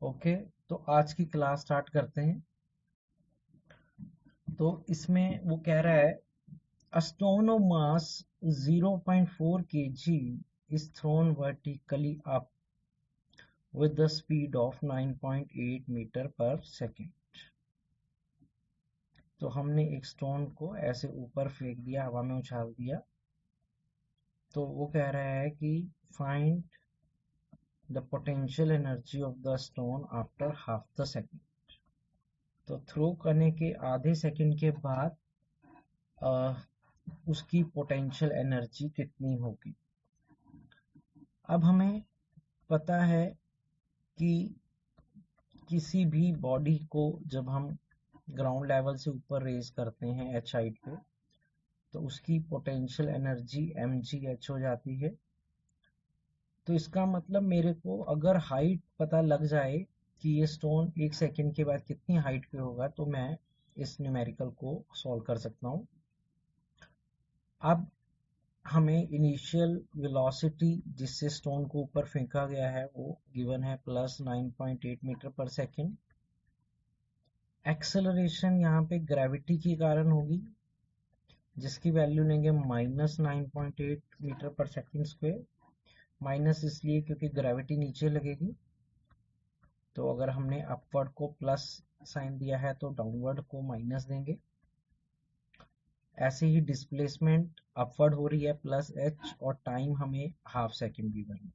Okay, तो आज की क्लास स्टार्ट करते हैं। तो इसमें वो कह रहा है a stone of mass 0.4 kg is thrown vertically up with the speed of 9.8 meter per second। तो हमने एक स्टोन को ऐसे ऊपर फेंक दिया, हवा में उछाल दिया। तो वो कह रहा है कि find the potential energy of the stone after half the second. तो थ्रो करने के आधे सेकंड के बाद उसकी पोटेंशियल एनर्जी कितनी होगी। अब हमें पता है कि किसी भी बॉडी को जब हम ग्राउंड लेवल से ऊपर रेज करते हैं एच हाइट पे, तो उसकी पोटेंशियल एनर्जी mgh हो जाती है। तो इसका मतलब मेरे को अगर हाइट पता लग जाए कि ये स्टोन एक सेकंड के बाद कितनी हाइट पे होगा, तो मैं इस न्यूमेरिकल को सॉल्व कर सकता हूँ। अब हमें इनिशियल वेलोसिटी जिससे स्टोन को ऊपर फेंका गया है वो गिवन है +9.8 मीटर पर सेकेंड। एक्सेलरेशन यहाँ पे ग्रेविटी के कारण होगी, जिसकी वैल्यू लेंगे -9.8 मीटर पर सेकेंड स्क्वायर। माइनस इसलिए क्योंकि ग्रेविटी नीचे लगेगी, तो अगर हमने अपवर्ड को प्लस साइन दिया है तो डाउनवर्ड को माइनस देंगे। ऐसे ही डिस्प्लेसमेंट अपवर्ड हो रही है +h, और टाइम हमें हाफ सेकेंड गिवन है।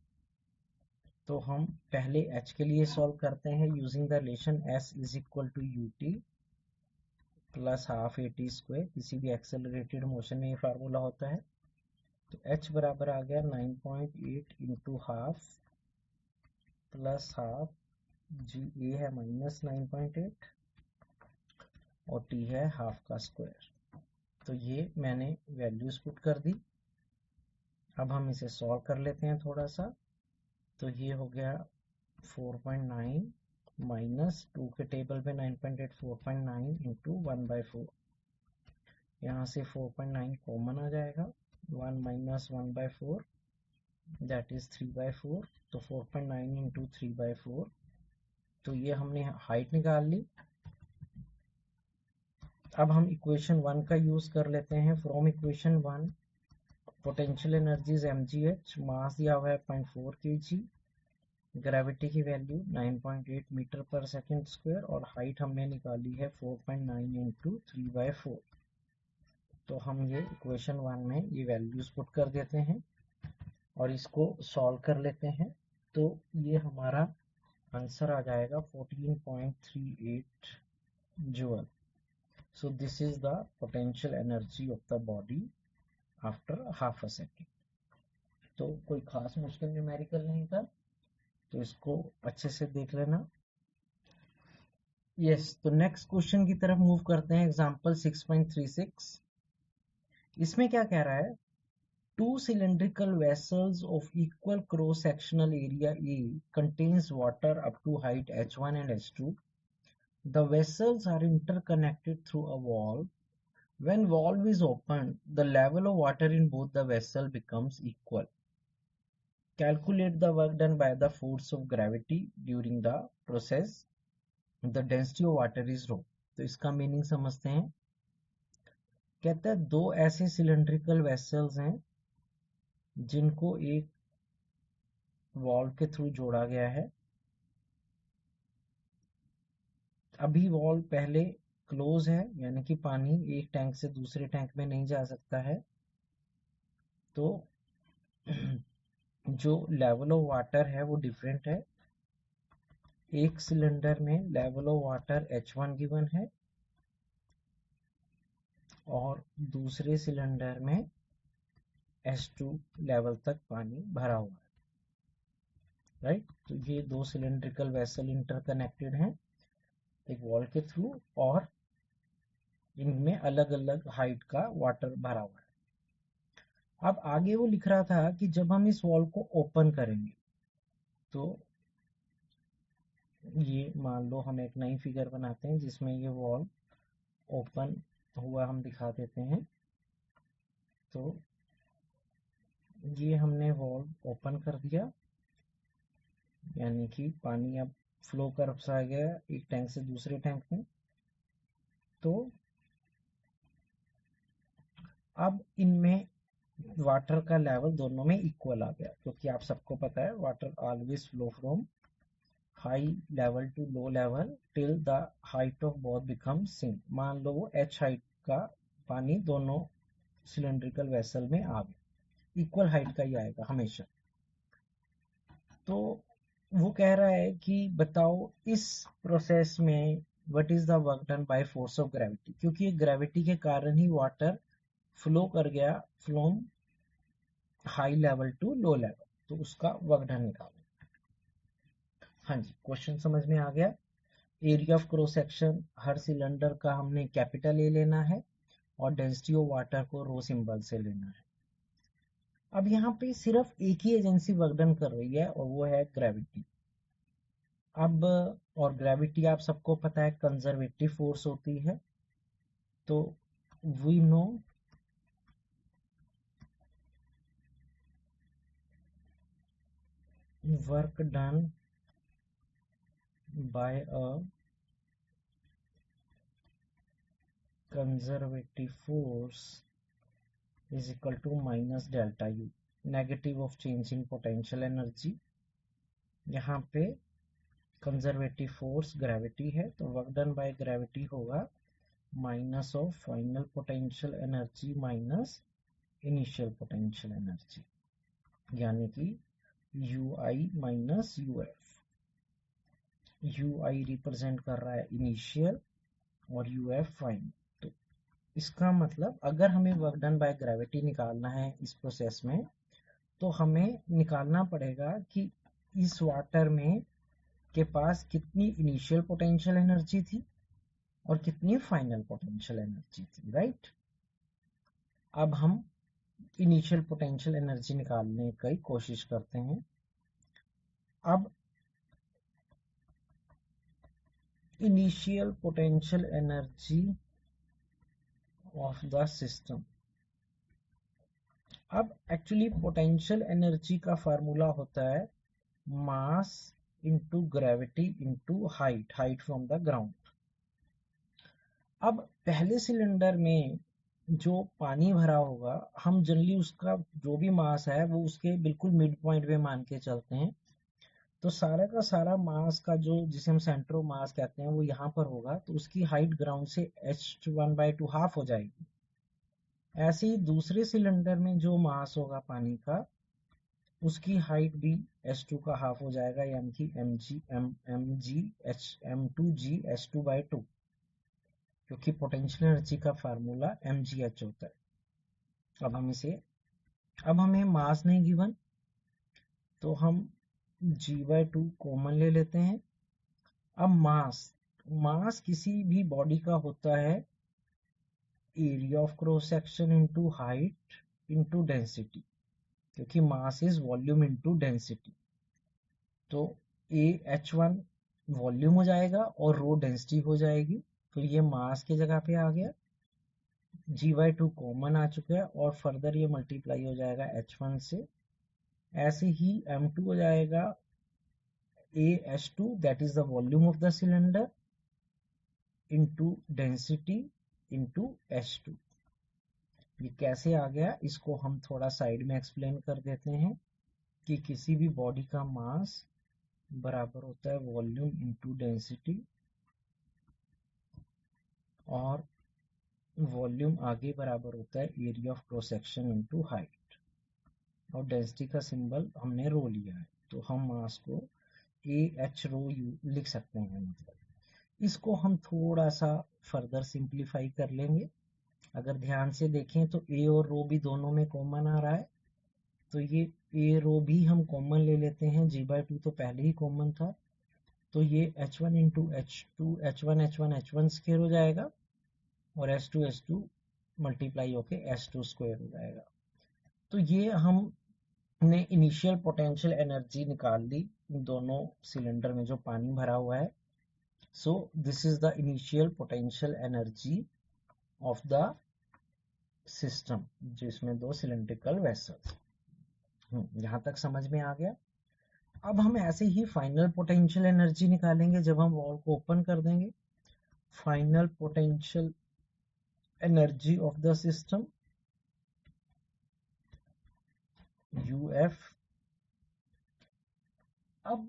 तो हम पहले h के लिए सॉल्व करते हैं using the relation s is equal to ut plus half at square. किसी भी एक्सेलरेटेड मोशन में ये फार्मूला होता है। तो h बराबर आ गया 9.8 इंटू हाफ प्लस हाफ, जी ए है -9.8 और t है हाफ का स्क्वायर। तो ये मैंने वैल्यूज पुट कर दी। अब हम इसे सॉल्व कर लेते हैं थोड़ा सा। तो ये हो गया 4.9 माइनस 2 के टेबल पे 9.8, 4.9 इंटू 1/4। यहाँ से 4.9 कॉमन आ जाएगा, 1 माइनस 1/4 दैट इज 3/4। तो 4.9 इंटू 3/4। तो ये हमने हाइट निकाल ली। अब हम इक्वेशन 1 का यूज कर लेते हैं। From equation 1 potential energy mgh, मास दिया हुआ है 0.4 kg, ग्रेविटी की वैल्यू 9.8 मीटर पर सेकेंड स्क्वायर, और हाइट हमने निकाली है 4.9 इंटू 3/4। तो हम ये इक्वेशन 1 में ये वैल्यूज पुट कर देते हैं और इसको सॉल्व कर लेते हैं। तो ये हमारा आंसर आ जाएगा 14.38 joule. So this is the potential energy of the body after half a second. तो कोई खास मुश्किल न्यूमेरिकल नहीं था, तो इसको अच्छे से देख लेना। यस, तो नेक्स्ट क्वेश्चन की तरफ मूव करते हैं। एग्जांपल 6.36। इसमें क्या कह रहा है, to cylindrical vessels of equal cross sectional area A contains water up to height h1 and h2. The vessels are interconnected through a valve. When valve is opened, the level of water in both the vessel becomes equal. Calculate the work done by the force of gravity during the process. The density of water is rho। तो इसका meaning समझते हैं। कहता है दो ऐसे cylindrical vessels हैं जिनको एक वॉल्व के थ्रू जोड़ा गया है। अभी वॉल्व पहले क्लोज है, यानी कि पानी एक टैंक से दूसरे टैंक में नहीं जा सकता है। तो जो लेवल ऑफ वाटर है वो डिफरेंट है। एक सिलेंडर में level of water h1 given है और दूसरे सिलेंडर में h2 लेवल तक पानी भरा हुआ है, राइट। तो ये दो सिलेंड्रिकल वेसल इंटरकनेक्टेड हैं एक वॉल के थ्रू, और इनमें अलग अलग हाइट का वाटर भरा हुआ है। अब आगे वो लिख रहा था कि जब हम इस वॉल को ओपन करेंगे, तो ये मान लो हम एक नई फिगर बनाते हैं जिसमें ये वॉल ओपन हुआ हम दिखा देते हैं। तो ये हमने वॉल ओपन कर दिया, यानी कि पानी अब फ्लो कर्व आ गया एक टैंक से दूसरे टैंक में। तो अब इनमें वाटर का लेवल दोनों में इक्वल आ गया, क्योंकि आप सबको पता है water always flow from high level to low level till the height of both become same. मान लो वो h हाइट का पानी दोनों सिलेंड्रिकल वेसल में आ गया, इक्वल हाइट का ही आएगा हमेशा। तो वो कह रहा है कि बताओ इस प्रोसेस में what is the work done by force of gravity, क्योंकि ग्रेविटी के कारण ही वाटर फ्लो कर गया from high level to low level, तो उसका वर्क डन निकालो। हाँ जी, क्वेश्चन समझ में आ गया। Area of cross section her cylinder का हमने कैपिटल ए लेना है और डेंसिटी ऑफ वाटर को रो सिंबल से लेना है। अब यहाँ पे सिर्फ एक ही एजेंसी वर्क डन कर रही है और वो है ग्रेविटी। अब और ग्रेविटी आप सबको पता है कंजर्वेटिव फोर्स होती है, तो we know work done by a conservative force is equal to minus delta U, negative of change in potential energy. यहाँ पे कंजर्वेटिव फोर्स ग्रेविटी है, तो वर्क डन बाय ग्रेविटी होगा minus of final potential energy minus initial potential energy, यानी कि U I minus U F. U I represent कर रहा है इनिशियल और यू एफ फाइनल। तो इसका मतलब अगर हमें वर्क डन बाय ग्रेविटी निकालना है इस प्रोसेस में, तो हमें निकालना पड़ेगा कि इस वाटर में के पास कितनी इनिशियल पोटेंशियल एनर्जी थी और कितनी फाइनल पोटेंशियल एनर्जी थी, राइट। अब हम इनिशियल पोटेंशियल एनर्जी निकालने की कोशिश करते हैं। अब initial potential energy of the system. अब एक्चुअली पोटेंशियल एनर्जी का फार्मूला होता है mass into gravity into height, height from the ground. अब पहले सिलेंडर में जो पानी भरा होगा, हम जनरली उसका जो भी मास है वो उसके बिल्कुल मिड पॉइंट पे मान के चलते हैं। तो सारा का सारा मास का जो जिसे हम सेंटर ऑफ मास कहते हैं वो यहाँ पर होगा, तो उसकी हाइट ग्राउंड से h1/2 हाफ हो जाएगी। ऐसे ही दूसरे सिलेंडर में जो मास होगा पानी का, उसकी हाइट भी h2 का हाफ हो जाएगा, यानी कि mg/2 क्योंकि पोटेंशियल एनर्जी का फार्मूला mgh होता है। अब हमें मास नहीं गिवन, तो हम g/2 कॉमन ले लेते हैं। अब मास किसी भी बॉडी का होता है area of cross section into height into density, क्योंकि mass is volume into density. तो h1 वॉल्यूम हो जाएगा और रो डेंसिटी हो जाएगी, तो ये मास की जगह पे आ गया। g/2 कॉमन आ चुका है और फर्दर ये मल्टीप्लाई हो जाएगा h1 से। ऐसे ही m2 हो जाएगा AH2 that is the volume of the cylinder into density into H2। ये कैसे आ गया, इसको हम थोड़ा साइड में एक्सप्लेन कर देते हैं कि किसी भी बॉडी का मास बराबर होता है वॉल्यूम इंटू डेंसिटी, और वॉल्यूम आगे बराबर होता है area of cross section into height, और डेंसिटी का सिंबल हमने रो लिया है, तो हम मास को AH रो यू लिख सकते हैं। मतलब इसको हम थोड़ा सा फर्दर सिंप्लीफाई कर लेंगे। अगर ध्यान से देखें तो ए और रो भी दोनों में कॉमन आ रहा है, तो ये ए रो भी हम कॉमन ले लेते हैं, g/2 तो पहले ही कॉमन था, तो ये h1 into h2 h1 square हो जाएगा और h2 मल्टीप्लाई होके h2 स्क्वायर हो जाएगा। तो ये हमने इनिशियल पोटेंशियल एनर्जी निकाल ली दोनों सिलेंडर में जो पानी भरा हुआ है। So this is the initial potential energy of the system, जिसमें दो सिलेंड्रिकल वेसल्स। यहाँ तक समझ में आ गया। अब हम ऐसे ही फाइनल पोटेंशियल एनर्जी निकालेंगे जब हम वॉल को ओपन कर देंगे। Final potential energy of the system UF। अब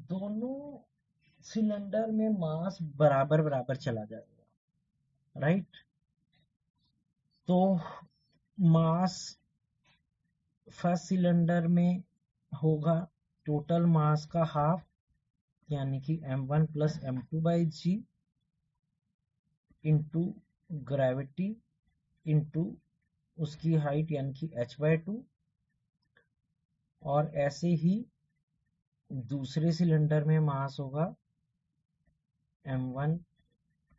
दोनों सिलेंडर में मास बराबर बराबर चला जाएगा, राइट। तो मास फर्स्ट सिलेंडर में होगा टोटल मास का हाफ, यानी कि m1 plus m2 by G into gravity into उसकी हाइट यानी कि h/2। और ऐसे ही दूसरे सिलेंडर में मास होगा m1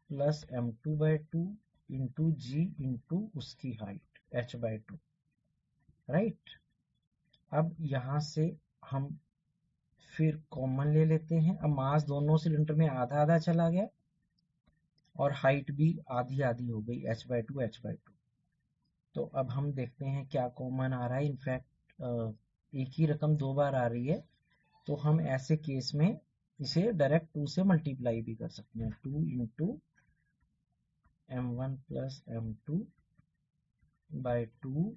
plus m2 by 2 into G into उसकी हाइट h/2, राइट। अब यहाँ से हम फिर कॉमन ले लेते हैं। अब मास दोनों सिलेंडर में आधा आधा चला गया और हाइट भी आधी आधी हो गई h/2 h/2। तो अब हम देखते हैं क्या कॉमन आ रहा है। इनफैक्ट एक ही रकम दो बार आ रही है, तो हम ऐसे केस में इसे डायरेक्ट 2 से मल्टीप्लाई भी कर सकते हैं। 2 into m1 plus m2 by 2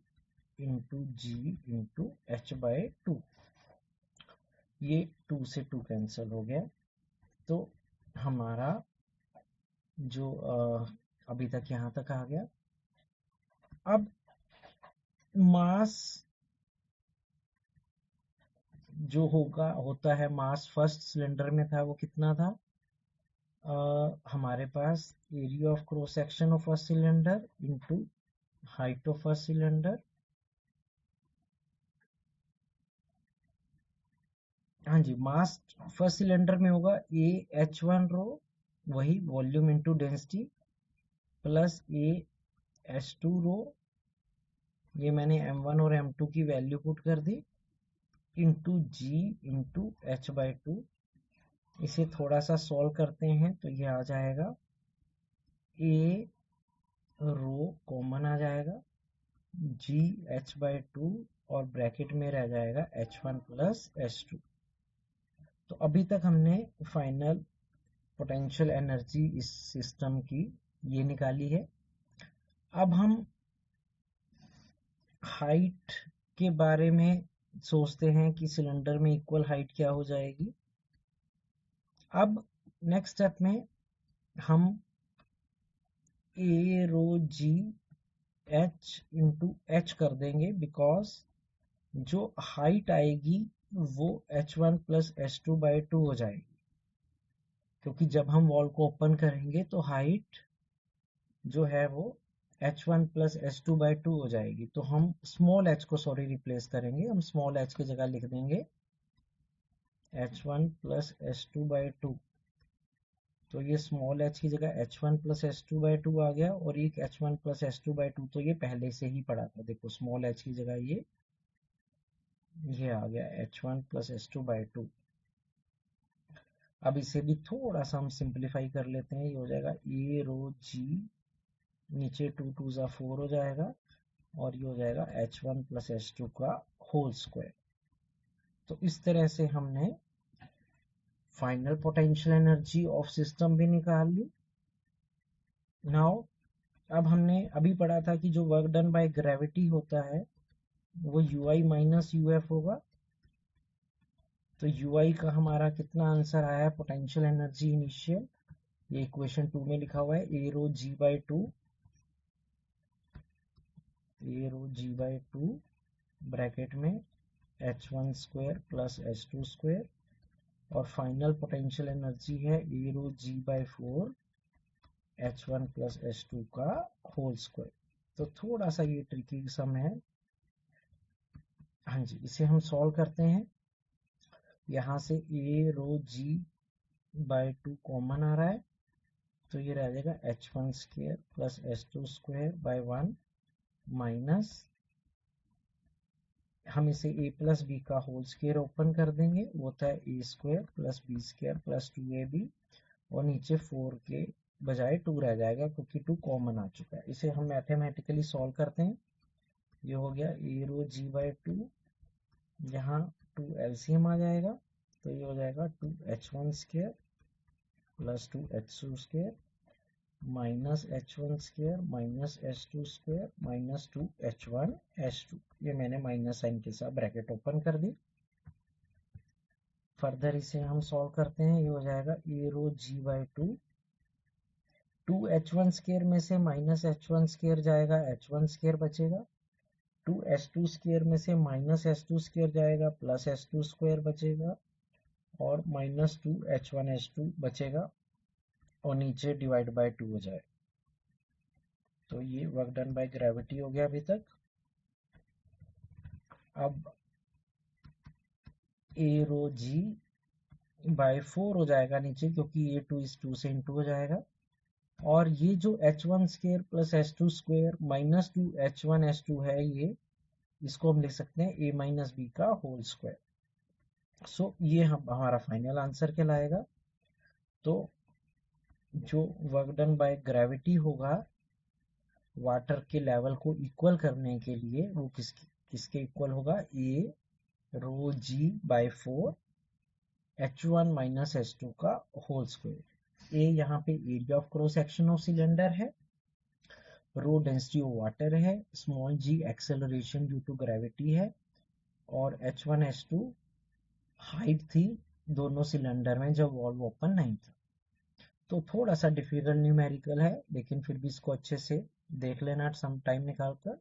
into G into h/2। ये 2 से 2 कैंसिल हो गया। तो हमारा जो अभी तक यहाँ तक आ गया। अब मास जो होता है मास फर्स्ट सिलेंडर में था वो कितना था? हमारे पास area of cross section of first cylinder into height of first cylinder. हाँ जी, मास फर्स्ट सिलेंडर में होगा AH1 रो, वही volume into density, plus AH2 रो, ये मैंने m1 और m2 की वैल्यू पुट कर दी, इंटू जी इंटू h/2। इसे थोड़ा सा सॉल्व करते हैं तो ये आ जाएगा A रो कॉमन आ जाएगा, जी h/2 और ब्रैकेट में रह जाएगा h1 प्लस h2। तो अभी तक हमने फाइनल पोटेंशियल एनर्जी इस सिस्टम की ये निकाली है। अब हम हाइट के बारे में सोचते हैं कि सिलेंडर में इक्वल हाइट क्या हो जाएगी। अब नेक्स्ट स्टेप में हम A rho G h into H कर देंगे, बिकॉज जो हाइट आएगी वो h1 प्लस h2 बाई 2 हो जाएगी, क्योंकि जब हम वॉल को ओपन करेंगे तो हाइट जो है वो h1 प्लस h2 बाई 2 हो जाएगी। तो हम स्मॉल h को रिप्लेस करेंगे। हम स्मॉल h की जगह लिख देंगे h1 प्लस h2 बाई 2। तो ये स्मॉल h की जगह h1 प्लस h2 बाई 2 आ गया, और एक h1 प्लस h2 बाई 2 तो ये पहले से ही पड़ा था। देखो स्मॉल h की जगह ये आ गया h1 प्लस h2 बाई 2। अब इसे भी थोड़ा सा हम सिंप्लीफाई कर लेते हैं। ये हो जाएगा A रो जी, नीचे 2 2 ज़ा 4 हो जाएगा, और ये हो जाएगा h1 प्लस h2 का होल स्क्वायर। तो इस तरह से हमने final potential energy of system भी निकाल ली। नाउ अब हमने अभी पढ़ा था कि जो वर्क डन बाय ग्रेविटी होता है वो UI माइनस UF होगा। तो UI का हमारा कितना आंसर आया है पोटेंशियल एनर्जी इनिशियल, ये इक्वेशन 2 में लिखा हुआ है A rho G by 2, A rho G by 2 bracket में h1 square plus h2 square, और फाइनल पोटेंशियल एनर्जी है A rho G by 4 h1 plus h2 का होल स्क्वायर। तो थोड़ा सा ये ट्रिकी सम है। हाँ जी, इसे हम सॉल्व करते हैं। यहाँ से A rho G by 2 common आ रहा है, तो ये रह जाएगा h1 square plus h2 square by 1 minus, हम इसे a प्लस बी का होल स्क्वायर ओपन कर देंगे, वो होता है a square plus B square plus 2ab, और नीचे 4 के बजाय 2 रह जाएगा क्योंकि 2 कॉमन आ चुका है। इसे हम मैथमेटिकली सॉल्व करते हैं। ये हो गया A रो G बाई 2, यहाँ 2 एलसीएम आ जाएगा, तो ये हो जाएगा 2h1² plus 2h2² minus h1² minus h2² minus 2h1h2। ये मैंने माइनस साइन के साथ ब्रैकेट ओपन कर दी। फर्दर इसे हम सॉल्व करते हैं, ये हो जाएगा a रो g/2, 2h1² में से माइनस h1² जाएगा, h1² बचेगा, 2h2² में से माइनस h2² जाएगा, प्लस h2² बचेगा, और माइनस 2h1h2 बचेगा, और नीचे डिवाइड बाय 2 हो जाए। तो ये वर्क डन बाय ग्रेविटी हो गया अभी तक। अब a रो g/4 हो जाएगा नीचे, क्योंकि ये 2 इस 2 से इंटू हो जाएगा, और ये जो h1² plus h2² minus 2h1h2 है, ये इसको हम लिख सकते हैं a माइनस b का होल स्क्वायर। सो ये हमारा फाइनल आंसर कहलाएगा। तो जो वर्क डन बाय ग्रेविटी होगा वाटर के लेवल को इक्वल करने के लिए, वो किसके इक्वल होगा, a row g/4 h1 minus h2 का होल स्क्वायर। ए यहाँ पे area of cross section of cylinder है, रो डेंसिटी ऑफ वाटर है, small g acceleration due to gravity है, और h1 h2 हाइट थी दोनों सिलेंडर में जब वॉल्व ओपन नहीं था। तो थोड़ा सा डिफिकल्ट न्यूमेरिकल है, लेकिन फिर भी इसको अच्छे से देख लेना सम टाइम निकाल कर।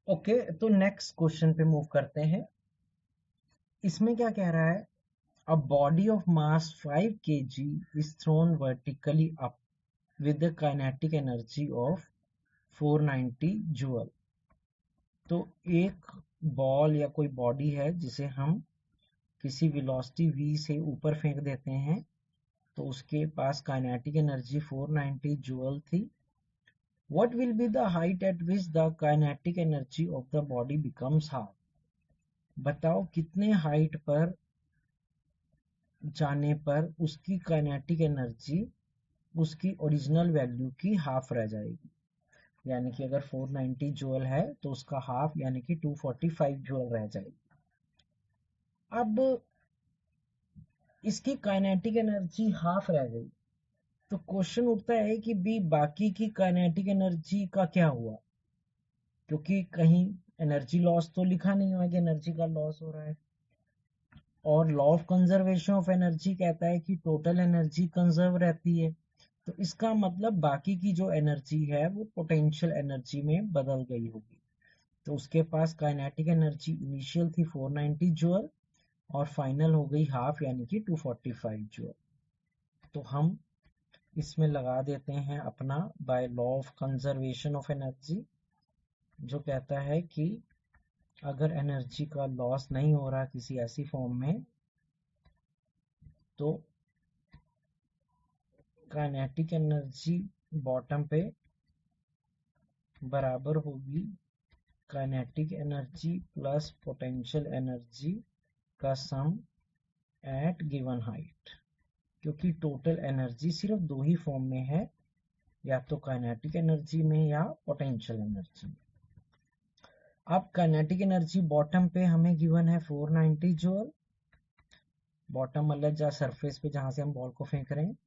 ओके, तो नेक्स्ट क्वेश्चन पे मूव करते हैं। इसमें क्या कह रहा है, a body of mass 5 kg is thrown vertically up with the kinetic energy of 490 joule. तो एक बॉल या कोई बॉडी है जिसे हम किसी वेलोसिटी v से ऊपर फेंक देते हैं, तो उसके पास काइनेटिक एनर्जी 490 जूल थी। What will be the height at which the kinetic energy of the body becomes half? बताओ कितने हाइट पर जाने पर उसकी काइनेटिक एनर्जी उसकी ओरिजिनल वैल्यू की हाफ रह जाएगी। यानी कि अगर 490 जूल है तो उसका हाफ यानी कि 245 जूल रह जाएगी। अब इसकी काइनेटिक एनर्जी हाफ रह गई, तो क्वेश्चन उठता है कि भी बाकी की काइनेटिक एनर्जी का क्या हुआ, क्योंकि कहीं एनर्जी लॉस तो लिखा नहीं हुआ कि एनर्जी का लॉस हो रहा है, और law of conservation of energy कहता है कि टोटल एनर्जी कंजर्व रहती है। तो इसका मतलब बाकी की जो एनर्जी है वो पोटेंशियल एनर्जी में बदल गई होगी। तो उसके पास काइनेटिक एनर्जी इनिशियल थी 490 जूल और फाइनल हो गई हाफ यानी कि 245 जूल। तो हम इसमें लगा देते हैं अपना by law of conservation of energy, जो कहता है कि अगर एनर्जी का लॉस नहीं हो रहा किसी ऐसी फॉर्म में, तो काइनेटिक एनर्जी बॉटम पे बराबर होगी kinetic energy plus potential energy का सम एट गिवन हाइट, क्योंकि टोटल एनर्जी सिर्फ दो ही फॉर्म में है, या तो काइनेटिक एनर्जी में या पोटेंशियल एनर्जी में। अब काइनेटिक एनर्जी बॉटम पे हमें गिवन है 490 जूल, बॉटम मतलब जहाँ सरफेस पे जहां से हम बॉल को फेंक रहे हैं,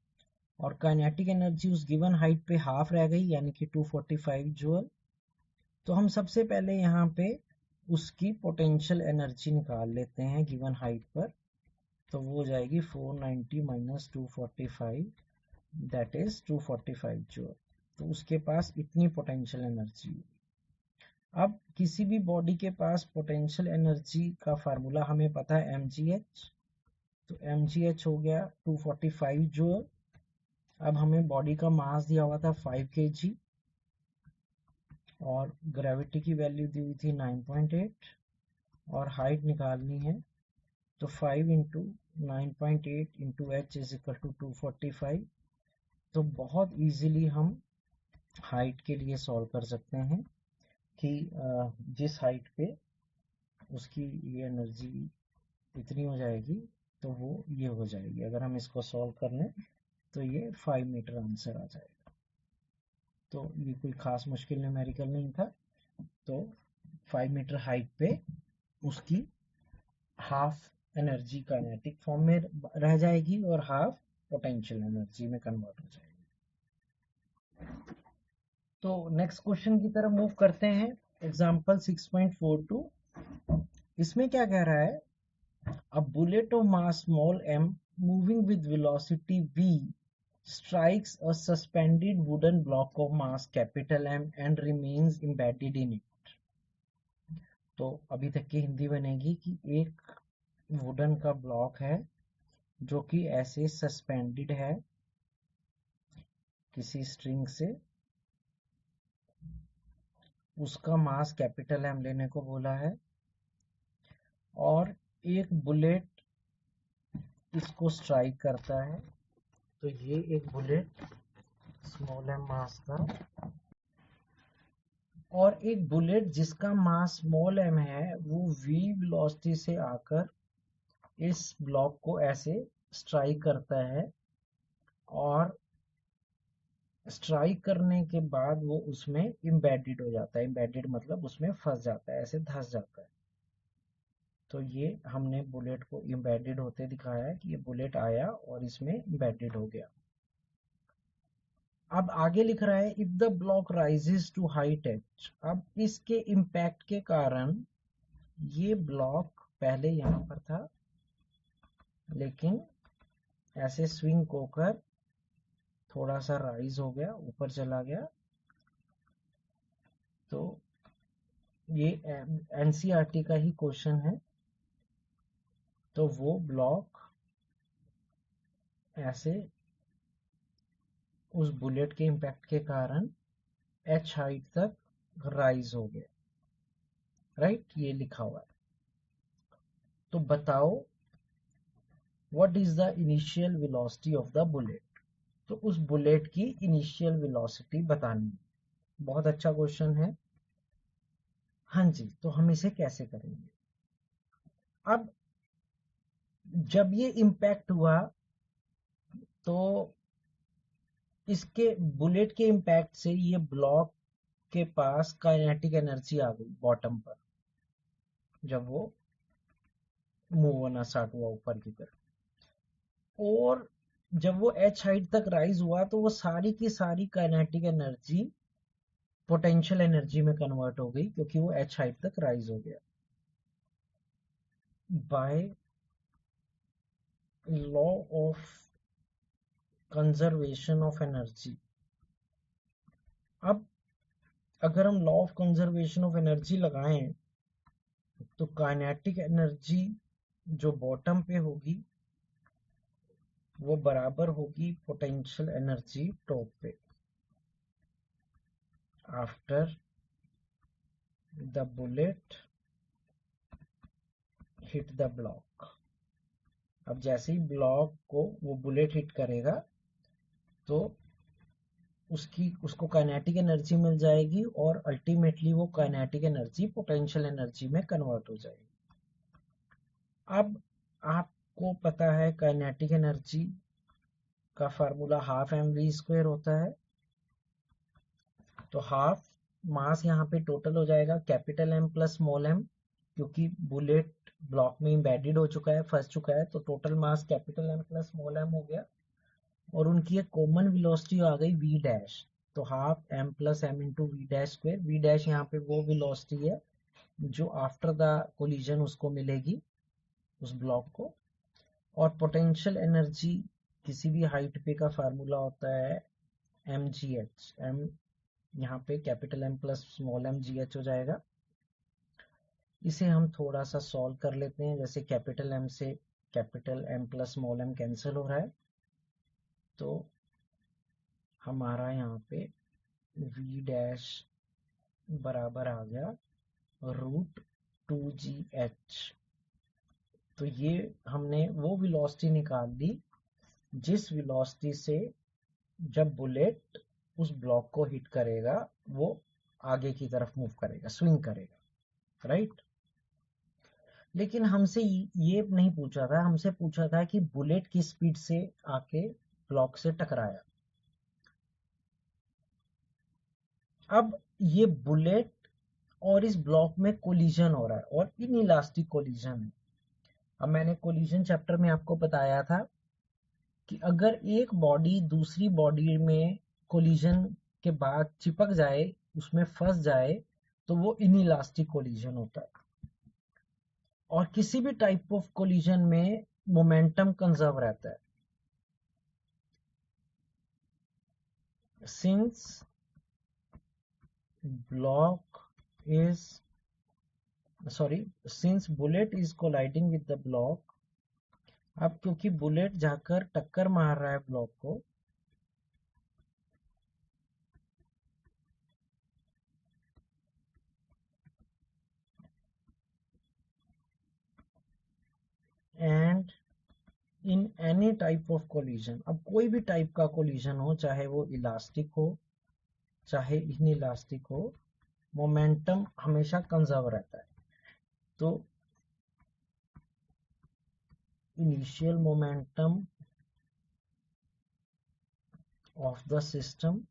और काइनेटिक एनर्जी उस गिवन हाइट पे हाफ रह गई यानी कि 245 जूल। तो हम सबसे पहले यहाँ पे उसकी पोटेंशियल एनर्जी निकाल लेते हैं गिवन हाइट पर, तो वो हो जाएगी 490 माइनस 245, दैट इज 245 जूल। तो उसके पास इतनी पोटेंशियल एनर्जी। अब किसी भी बॉडी के पास पोटेंशियल एनर्जी का फार्मूला हमें पता है mgh, तो mgh हो गया 245 जूल। अब हमें बॉडी का मास दिया हुआ था 5 kg और ग्रेविटी की वैल्यू दी हुई थी 9.8 और हाइट निकालनी है, तो 5 into 9.8 into H is equal to 245। तो बहुत इजीली हम हाइट के लिए सॉल्व कर सकते हैं कि जिस हाइट पे उसकी ये एनर्जी इतनी हो जाएगी तो वो ये हो जाएगी। अगर हम इसको सॉल्व कर लें तो ये 5 मीटर आंसर आ जाएगा। तो ये कोई खास मुश्किल न्यूमेरिकल नहीं था। तो 5 मीटर हाइट पे उसकी हाफ एनर्जी काइनेटिक फॉर्म में रह जाएगी और हाफ पोटेंशियल एनर्जी में कन्वर्ट हो जाएगी। तो नेक्स्ट क्वेश्चन की तरफ मूव करते हैं। एग्जांपल 6.42, इसमें क्या कह रहा है, a bullet of mass small m moving with velocity v strikes a suspended wooden block of mass capital M and remains embedded in it। तो अभी तक की हिंदी बनेगी कि एक वुडन का ब्लॉक है जो कि ऐसे सस्पेंडेड है किसी स्ट्रिंग से, उसका मास कैपिटल एम लेने को बोला है, और एक बुलेट इसको स्ट्राइक करता है। तो ये एक बुलेट स्मॉल एम मास का, और एक बुलेट जिसका मास स्मॉल एम है वो v वेलोसिटी से आकर इस ब्लॉक को ऐसे स्ट्राइक करता है, और स्ट्राइक करने के बाद वो उसमें इम्बेडेड हो जाता है। इम्बेडेड मतलब उसमें फंस जाता है, ऐसे धंस जाता है। तो ये हमने बुलेट को इम्बेडेड होते दिखाया है कि ये बुलेट आया और इसमें इम्बेडेड हो गया। अब आगे लिख रहा है, if the block rises to height h। अब इसके इम्पैक्ट के कारण ये ब्लॉक पहले यहाँ पर था, लेकिन ऐसे स्विंग होकर थोड़ा सा राइज हो गया, ऊपर चला गया। तो ये एनसीईआरटी का ही क्वेश्चन है। तो वो ब्लॉक ऐसे उस बुलेट के इम्पैक्ट के कारण h हाइट तक राइज हो गया, राइट, ये लिखा हुआ है। तो बताओ what is the initial velocity of the bullet. तो उस बुलेट की इनिशियल वेलोसिटी बतानी है। बहुत अच्छा क्वेश्चन है। हाँ जी, तो हम इसे कैसे करेंगे। अब जब ये इम्पैक्ट हुआ तो इसके बुलेट के इम्पैक्ट से ये ब्लॉक के पास काइनेटिक एनर्जी आ गई बॉटम पर, जब वो मूव होना स्टार्ट हुआ ऊपर की तरफ। और जब वो h हाइट तक राइज हुआ तो वो सारी की सारी काइनेटिक एनर्जी पोटेंशियल एनर्जी में कन्वर्ट हो गई, क्योंकि वो h हाइट तक राइज हो गया by law of conservation of energy. अब अगर हम law of conservation of energy लगाएं तो काइनेटिक एनर्जी जो बॉटम पे होगी वो बराबर होगी पोटेंशियल एनर्जी टॉप पे after the bullet hit the block. अब जैसे ही ब्लॉक को वो बुलेट हिट करेगा तो उसको काइनेटिक एनर्जी मिल जाएगी, और अल्टीमेटली वो काइनेटिक एनर्जी पोटेंशियल एनर्जी में कन्वर्ट हो जाएगी। अब आपको पता है काइनेटिक एनर्जी का फार्मूला हाफ mv² होता है। तो हाफ मास यहाँ पे टोटल हो जाएगा capital M plus small m, क्योंकि बुलेट ब्लॉक में इम्बेडेड हो चुका है, फंस चुका है। तो total mass capital M plus small m हो गया, और उनकी एक कॉमन वेलोसिटी आ गई v डैश। तो half m plus m into V dash square. V dash यहाँ पे वो वेलोसिटी है जो आफ्टर द कोलिजन उसको मिलेगी, उस ब्लॉक को। और पोटेंशियल एनर्जी किसी भी हाइट पे का फार्मूला होता है mgh। m यहाँ पे capital M plus small m gh हो जाएगा। इसे हम थोड़ा सा सॉल्व कर लेते हैं। जैसे कैपिटल M से capital M plus small m cancel हो रहा है, तो हमारा यहाँ पे v डैश बराबर आ गया √2gh। तो ये हमने वो वेलोसिटी निकाल दी जिस वेलोसिटी से जब बुलेट उस ब्लॉक को हिट करेगा वो आगे की तरफ मूव करेगा, स्विंग करेगा, राइट। लेकिन हमसे ये नहीं पूछा था, हमसे पूछा था कि बुलेट की स्पीड से आके ब्लॉक से टकराया। अब ये बुलेट और इस ब्लॉक में कोलिजन हो रहा है और इनइलास्टिक कोलिजन है। अब मैंने कोलिजन चैप्टर में आपको बताया था कि अगर एक बॉडी दूसरी बॉडी में कोलिजन के बाद चिपक जाए, उसमें फंस जाए, तो वो इनइलास्टिक कोलिजन होता है। और किसी भी टाइप ऑफ कोलिजन में मोमेंटम कंजर्व रहता है। Since block is since bullet is colliding with the block, अब क्योंकि बुलेट जाकर टक्कर मार रहा है ब्लॉक को, and in any type of collision, अब कोई भी टाइप का कोलिजन हो, चाहे वो इलास्टिक हो चाहे इनइलास्टिक हो, मोमेंटम हमेशा कंजर्व रहता है। तो initial momentum of the system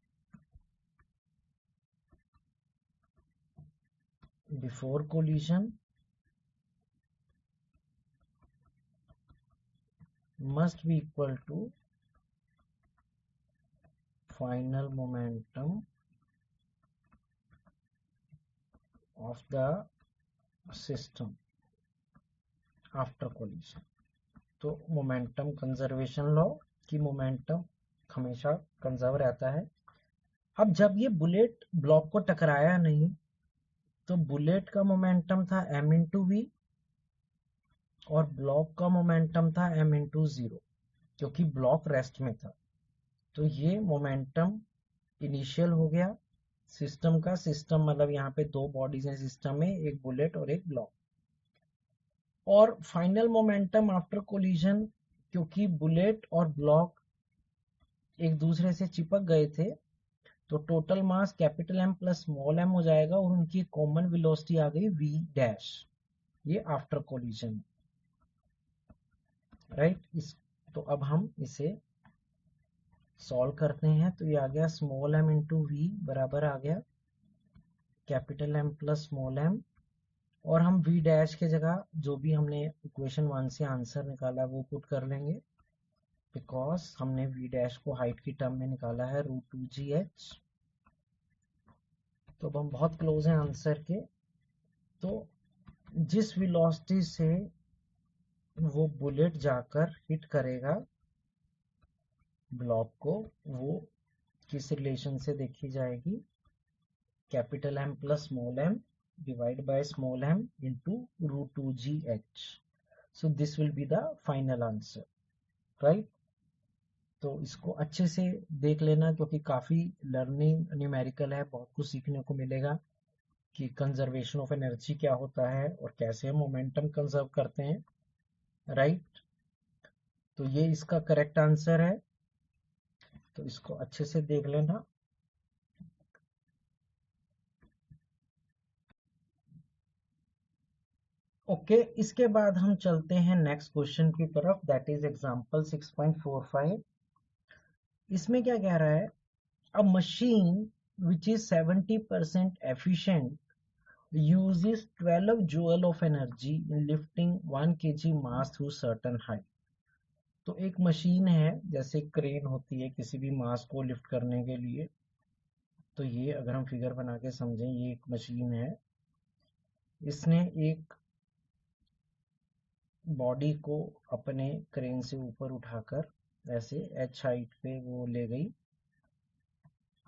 before collision must be equal to final momentum of the system after collision। तो मोमेंटम कंजर्वेशन लॉ की मोमेंटम हमेशा कंजर्व रहता है। अब जब ये बुलेट ब्लॉक को टकराया नहीं, तो बुलेट का मोमेंटम था m इंटू वी और ब्लॉक का मोमेंटम था m इंटू जीरो, क्योंकि ब्लॉक रेस्ट में था। तो ये मोमेंटम इनिशियल हो गया सिस्टम का। सिस्टम मतलब यहाँ पे दो बॉडीज हैं सिस्टम में, एक बुलेट और एक ब्लॉक। और फाइनल मोमेंटम आफ्टर कोलिजन, क्योंकि बुलेट और ब्लॉक एक दूसरे से चिपक गए थे, तो total mass capital M plus small m हो जाएगा और उनकी कॉमन वेलोसिटी आ गई v डैश। ये आफ्टर कोलिजन, राइट। तो अब हम इसे सॉल्व करते हैं। तो ये आ गया स्मॉल m इंटू वी बराबर आ गया capital M plus small m, और हम v डैश के जगह जो भी हमने इक्वेशन 1 से आंसर निकाला वो पुट कर लेंगे, बिकॉज हमने v डैश को हाइट की टर्म में निकाला है √2gh। तो अब हम बहुत क्लोज हैं आंसर के। तो जिस वेलोसिटी से वो बुलेट जाकर हिट करेगा ब्लॉक को, वो किस रिलेशन से देखी जाएगी, capital M plus small m divide by small m into √2gh। So this will be the final answer, right. तो इसको अच्छे से देख लेना, क्योंकि काफ़ी लर्निंग न्यूमेरिकल है, बहुत कुछ सीखने को मिलेगा कि कंजर्वेशन ऑफ एनर्जी क्या होता है और कैसे हम मोमेंटम कंजर्व करते हैं, राइट। तो ये इसका करेक्ट आंसर है, तो इसको अच्छे से देख लेना। ओके, इसके बाद हम चलते हैं नेक्स्ट क्वेश्चन की तरफ, दैट इज एग्जांपल 6.45। इसमें क्या कह रहा है, अ machine which is 70% efficient uses 12 joule of energy in lifting 1 kg mass through certain height। तो एक मशीन है, जैसे क्रेन होती है किसी भी मास को लिफ्ट करने के लिए। तो ये अगर हम फिगर बना के समझें, ये एक मशीन है, इसने एक बॉडी को अपने क्रेन से ऊपर उठाकर ऐसे h हाइट पे वो ले गई।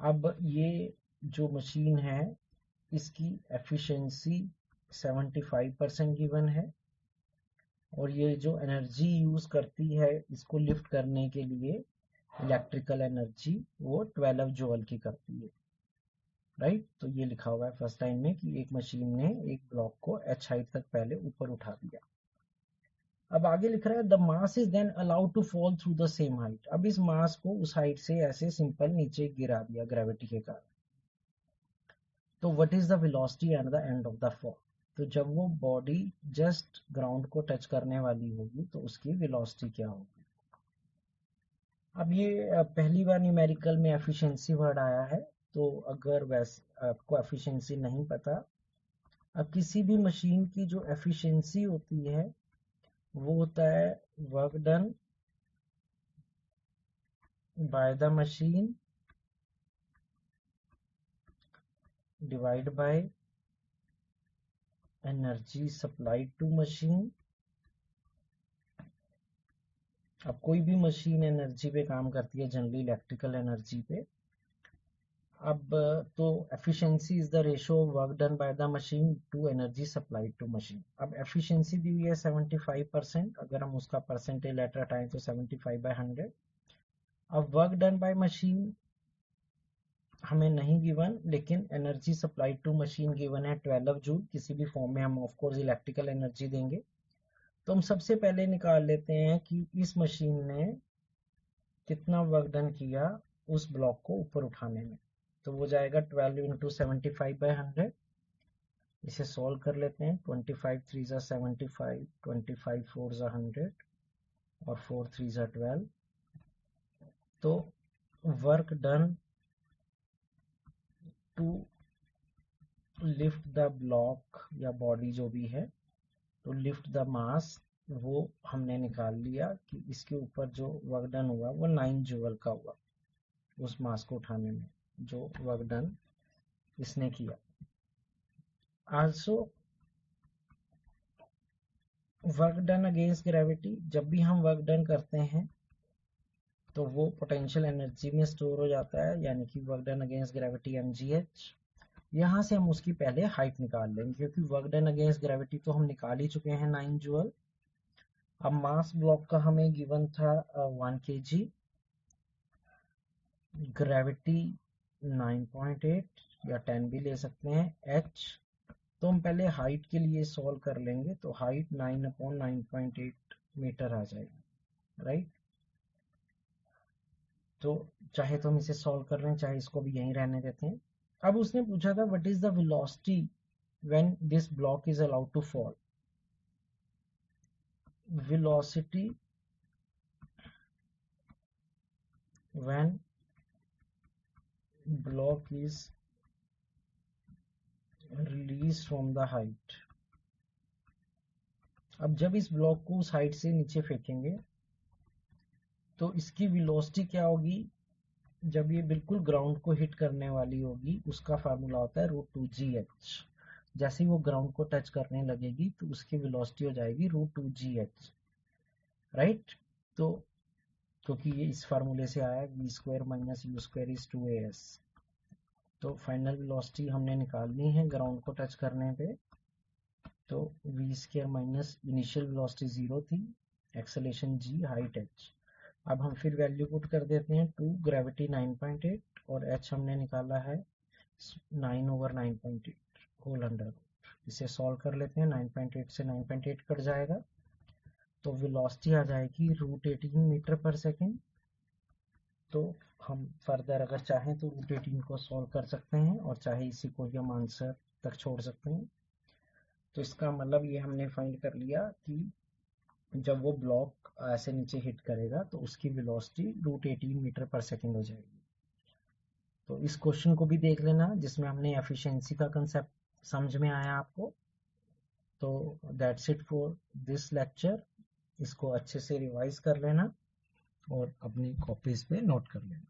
अब ये जो मशीन है इसकी एफिशिएंसी 75% गिवन है, और ये जो एनर्जी यूज करती है इसको लिफ्ट करने के लिए, इलेक्ट्रिकल एनर्जी, वो 12 जूल की करती है, राइट। तो ये लिखा हुआ है फर्स्ट लाइन में कि एक मशीन ने एक ब्लॉक को h हाइट तक पहले ऊपर उठा दिया। अब आगे लिख रहा है the mass is then allowed to fall through the same height. अब इस मास को उस हाइट से ऐसे सिंपल नीचे गिरा दिया ग्रेविटी के कारण। तो what is the velocity at the end of the fall. तो जब वो बॉडी जस्ट ग्राउंड को टच करने वाली होगी तो उसकी वेलोसिटी क्या होगी। अब ये पहली बार न्यूमेरिकल में एफिशिएंसी वर्ड आया है, तो अगर वैसे आपको एफिशिएंसी नहीं पता अब किसी भी मशीन की जो एफिशिएंसी होती है वो होता है work done by the machine divide by energy supplied to machine. अब कोई भी मशीन एनर्जी पे काम करती है, जनरली इलेक्ट्रिकल एनर्जी पे। अब तो efficiency is the ratio of work done by the machine to energy supplied to machine. अब एफिशिएंसी दी हुई है 75%, अगर हम उसका परसेंटेज लेटर हटाएं तो 75/100। अब वर्क डन बाय मशीन हमें नहीं गिवन, लेकिन energy supplied to machine given है 12 जूल। किसी भी फॉर्म में हम ऑफ कोर्स इलेक्ट्रिकल एनर्जी देंगे। तो हम सबसे पहले निकाल लेते हैं कि इस मशीन ने कितना वर्क डन किया उस ब्लॉक को ऊपर उठाने में। तो वो जाएगा 12 इंटू 75/100। इसे सॉल्व कर लेते हैं। 25 3 ज़ा 75, 25 4 ज़ा 100 और 4 3 ज़ा 12। तो work done to lift the block या बॉडी जो भी है, तो लिफ्ट द मास, वो हमने निकाल लिया कि इसके ऊपर जो वर्क डन हुआ वो 9 जूल का हुआ उस मास को उठाने में जो वर्क डन इसने किया। Also work done against gravity, जब भी हम वर्क डन करते हैं तो वो पोटेंशियल एनर्जी में स्टोर हो जाता है, यानी कि work done against gravity mgh। यहाँ से हम उसकी पहले हाइट निकाल लेंगे, क्योंकि वर्क डन अगेंस्ट ग्रेविटी तो हम निकाल ही चुके हैं 9 जूल। अब मास ब्लॉक का हमें गिवन था 1 kg, ग्रेविटी 9.8 या 10 भी ले सकते हैं h। तो हम पहले हाइट के लिए सॉल्व कर लेंगे, तो हाइट 9/9.8 मीटर आ जाएगी, राइट। तो चाहे तो हम इसे सॉल्व कर रहे हैं, चाहे इसको भी यहीं रहने देते हैं। अब उसने पूछा था what is the velocity when this block is allowed to fall. Velocity when block is release from the height. अब जब इस ब्लॉक को उस हाइट से नीचे फेंकेंगे तो इसकी वेलोसिटी क्या होगी, जब ये बिल्कुल ग्राउंड को हिट करने वाली होगी उसका फार्मूला होता है √2gh। जैसे ही वो ग्राउंड को टच करने लगेगी तो उसकी वेलोसिटी हो जाएगी √2gh, राइट। तो क्योंकि ये इस फार्मूले से आया v² - u² इज 2as। तो फाइनल वेलोसिटी हमने निकालनी है ग्राउंड को टच करने पे। तो v² - इनिशियल वेलोसिटी 0 थी, एक्सेलेरेशन g, हाइट h। अब हम फिर वैल्यू पुट कर देते हैं 2, ग्रेविटी 9.8 और h हमने निकाला है 9/9.8 होल अंडर। इसे सॉल्व कर लेते हैं। 9.8 से 9.8 कट जाएगा तो वेलोसिटी आ जाएगी √18 मीटर पर सेकेंड। तो हम फर्दर अगर चाहें तो √18 को सॉल्व कर सकते हैं और चाहे इसी को ही हम आंसर तक छोड़ सकते हैं। तो इसका मतलब ये हमने फाइंड कर लिया कि जब वो ब्लॉक ऐसे नीचे हिट करेगा तो उसकी वेलोसिटी √18 मीटर पर सेकेंड हो जाएगी। तो इस क्वेश्चन को भी देख लेना जिसमें हमने एफिशिएंसी का कंसेप्ट समझ में आया आपको। तो that's it for this lecture. इसको अच्छे से रिवाइज कर लेना और अपनी कॉपीज पे नोट कर लेना।